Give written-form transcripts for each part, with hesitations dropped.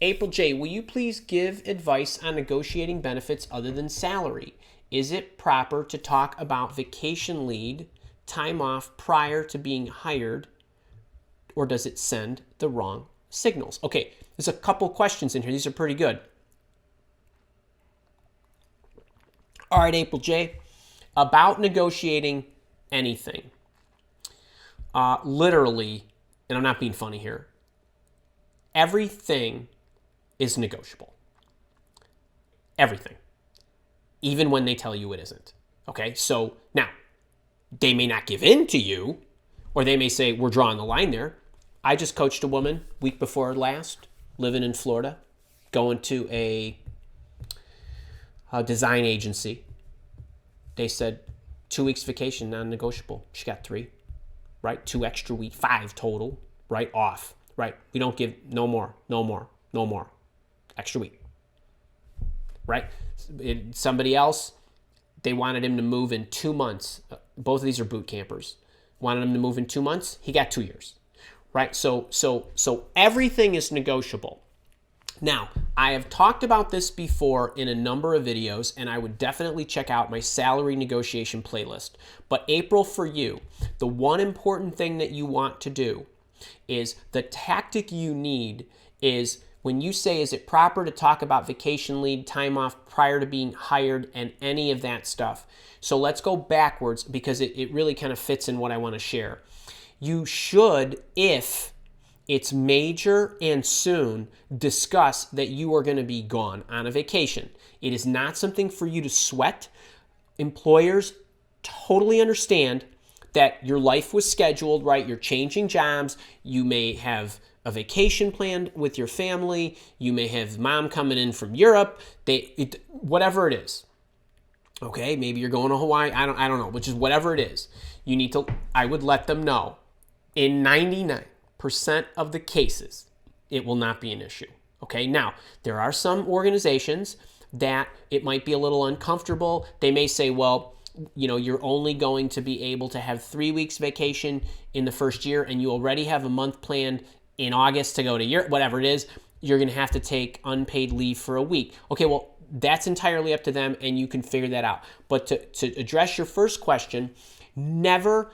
April J., will you please give advice on negotiating benefits other than salary? Is it proper to talk about vacation leave, time off prior to being hired, or does it send the wrong signals? Okay, there's a couple questions in here. These are pretty good. All right, April J., about negotiating anything. Literally, and I'm not being funny here, everything is negotiable. Everything. Even when they tell you it isn't. Okay, so now, they may not give in to you, or they may say, we're drawing the line there. I just coached a woman week before last, living in Florida, going to a design agency. They said 2 weeks vacation, non-negotiable. She got 3, right? 2 extra weeks, 5 total, right? Off, right? We don't give no more. Extra week, right? Somebody else, they wanted him to move in 2 months. Both of these are boot campers. Wanted him to move in 2 months. He got 2 years, right? So everything is negotiable. Now, I have talked about this before in a number of videos, and I would definitely check out my salary negotiation playlist. But April, for you, the one important thing that you want to do is the tactic you need is when you say, is it proper to talk about vacation leave, time off prior to being hired, and any of that stuff. So let's go backwards because it really kind of fits in what I want to share. You should, if it's major and soon, discuss that you are going to be gone on a vacation. It is not something for you to sweat. Employers totally understand that your life was scheduled, right? You're changing jobs. You may have a vacation planned with your family. You may have mom coming in from Europe. Whatever it is. Okay, maybe you're going to Hawaii. I don't know, which is whatever it is. You need to, I would let them know. In 99% of the cases, it will not be an issue. Okay, now, there are some organizations that it might be a little uncomfortable. They may say, well, you know, you're only going to be able to have 3 weeks vacation in the first year, and you already have a month planned in August to go to Europe, whatever it is, you're going to have to take unpaid leave for a week. Okay, well, that's entirely up to them, and you can figure that out. But to address your first question, never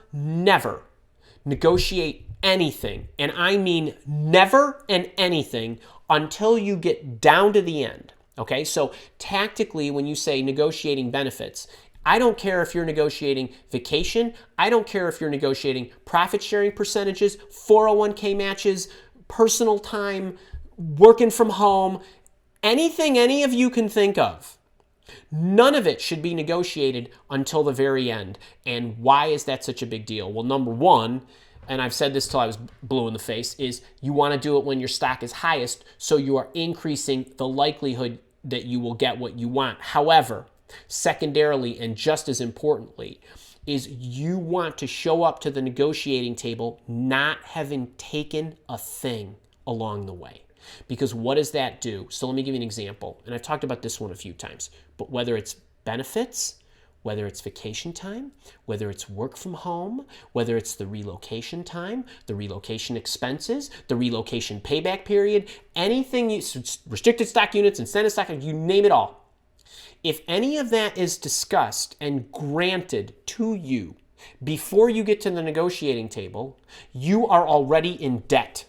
negotiate anything, and I mean never and anything, until you get down to the end. Okay, so tactically, when you say negotiating benefits, I don't care if you're negotiating vacation. I don't care if you're negotiating profit sharing percentages, 401k matches, personal time, working from home, anything any of you can think of. None of it should be negotiated until the very end. And why is that such a big deal? Well, number one, and I've said this till I was blue in the face, is you want to do it when your stock is highest, so you are increasing the likelihood that you will get what you want. However, secondarily, and just as importantly, is you want to show up to the negotiating table not having taken a thing along the way. Because what does that do? So let me give you an example. And I've talked about this one a few times. But whether it's benefits, whether it's vacation time, whether it's work from home, whether it's the relocation time, the relocation expenses, the relocation payback period, anything, restricted stock units, incentive stock, you name it all. If any of that is discussed and granted to you before you get to the negotiating table, you are already in debt.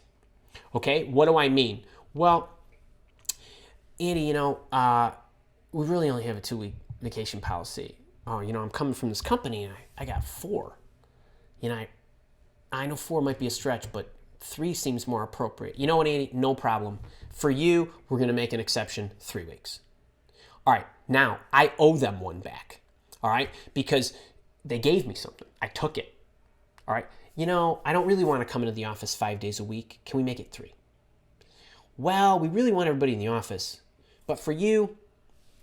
Okay, what do I mean? Well, Andy, we really only have a 2-week vacation policy. Oh, I'm coming from this company and I got 4. I know 4 might be a stretch, but 3 seems more appropriate. You know what, Andy? No problem. For you, we're going to make an exception, 3 weeks. All right, now I owe them one back. All right, because they gave me something. I took it. All right, I don't really want to come into the office 5 days a week. Can we make it 3? Well, we really want everybody in the office, but for you,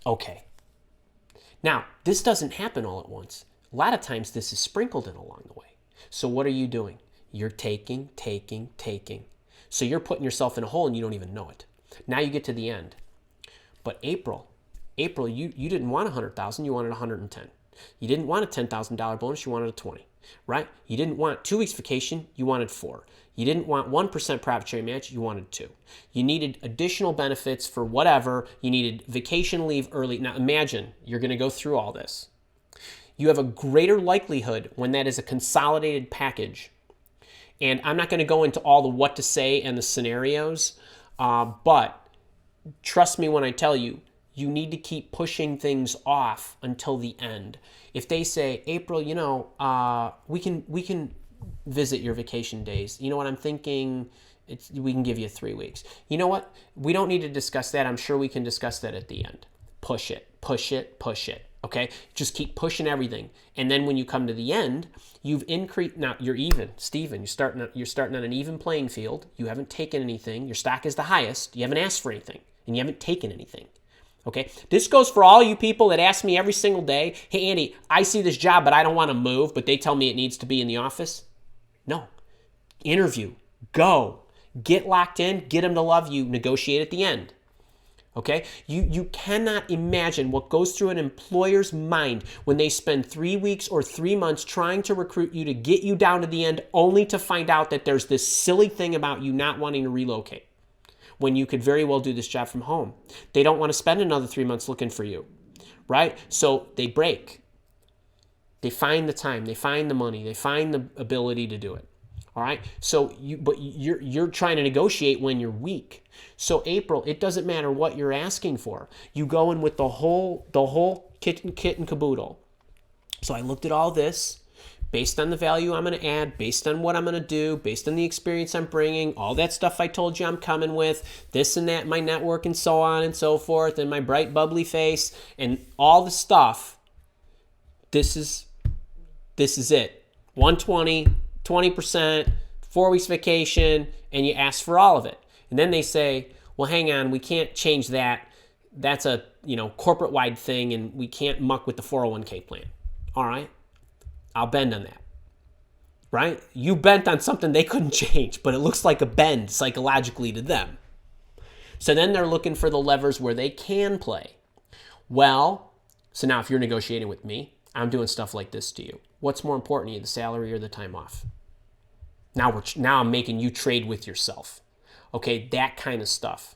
okay. Now, this doesn't happen all at once. A lot of times this is sprinkled in along the way. So what are you doing? You're taking. So you're putting yourself in a hole and you don't even know it. Now you get to the end. But April, you didn't want 100,000, you wanted 110. You didn't want a $10,000 bonus, you wanted a 20, right? You didn't want 2 weeks vacation, you wanted 4. You didn't want 1% profit share match, you wanted 2. You needed additional benefits for whatever. You needed vacation leave early. Now imagine you're going to go through all this. You have a greater likelihood when that is a consolidated package. And I'm not going to go into all the what to say and the scenarios, but trust me when I tell you, you need to keep pushing things off until the end. If they say, April, we can visit your vacation days. You know what I'm thinking? We can give you 3 weeks. You know what? We don't need to discuss that. I'm sure we can discuss that at the end. Push it, push it, push it. Okay? Just keep pushing everything. And then when you come to the end, you've increased. Now you're even, Steven. You're starting on an even playing field. You haven't taken anything. Your stock is the highest. You haven't asked for anything, and you haven't taken anything. Okay? This goes for all you people that ask me every single day, hey, Andy, I see this job, but I don't want to move, but they tell me it needs to be in the office. No. Interview. Go. Get locked in. Get them to love you. Negotiate at the end. Okay? You cannot imagine what goes through an employer's mind when they spend 3 weeks or 3 months trying to recruit you to get you down to the end only to find out that there's this silly thing about you not wanting to relocate when you could very well do this job from home. They don't want to spend another 3 months looking for you, right? So they break. They find the time, they find the money, they find the ability to do it. All right. So you're trying to negotiate when you're weak. So April, it doesn't matter what you're asking for. You go in with the whole kit and caboodle. So I looked at all this based on the value I'm going to add, based on what I'm going to do, based on the experience I'm bringing, all that stuff I told you I'm coming with, this and that, my network and so on and so forth, and my bright bubbly face and all the stuff. This is it. 120. 20%, 4 weeks vacation, and you ask for all of it. And then they say, well, hang on, we can't change that. That's a corporate-wide thing, and we can't muck with the 401k plan. All right? I'll bend on that. Right? You bent on something they couldn't change, but it looks like a bend psychologically to them. So then they're looking for the levers where they can play. Well, so now if you're negotiating with me, I'm doing stuff like this to you. What's more important to you, the salary or the time off? Now I'm making you trade with yourself. Okay, that kind of stuff.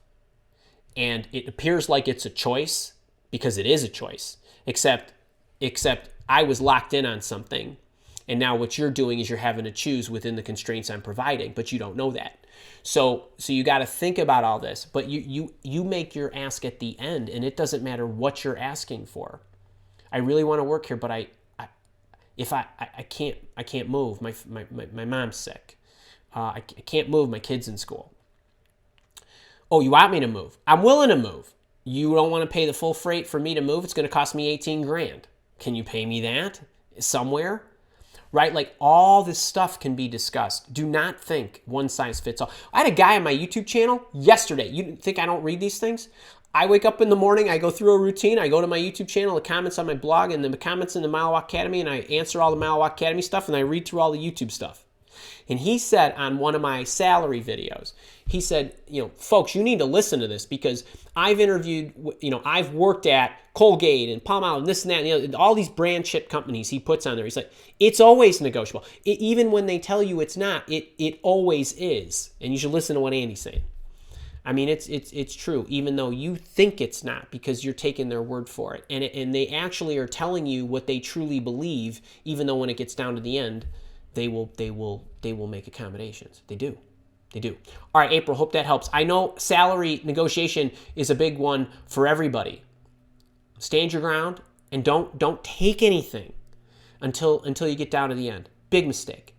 And it appears like it's a choice because it is a choice, except I was locked in on something. And now what you're doing is you're having to choose within the constraints I'm providing, but you don't know that. So you got to think about all this, but you make your ask at the end, and it doesn't matter what you're asking for. I really want to work here, but I can't move. My mom's sick. I can't move. My kid's in school. Oh, you want me to move? I'm willing to move. You don't want to pay the full freight for me to move? It's going to cost me 18 grand. Can you pay me that somewhere? Right? Like all this stuff can be discussed. Do not think one size fits all. I had a guy on my YouTube channel yesterday. You think I don't read these things? I wake up in the morning, I go through a routine, I go to my YouTube channel, the comments on my blog, and the comments in the Mile Walk Academy, and I answer all the Mile Walk Academy stuff, and I read through all the YouTube stuff. And he said on one of my salary videos, he said, folks, you need to listen to this because I've interviewed, I've worked at Colgate and Palmolive and this and that, and all these brand chip companies he puts on there. He's like, it's always negotiable. Even when they tell you it's not, it always is. And you should listen to what Andy's saying. I mean, it's true, even though you think it's not because you're taking their word for it. And they actually are telling you what they truly believe, even though when it gets down to the end, they will make accommodations. They do. All right, April, hope that helps. I know salary negotiation is a big one for everybody. Stand your ground and don't take anything until you get down to the end. Big mistake.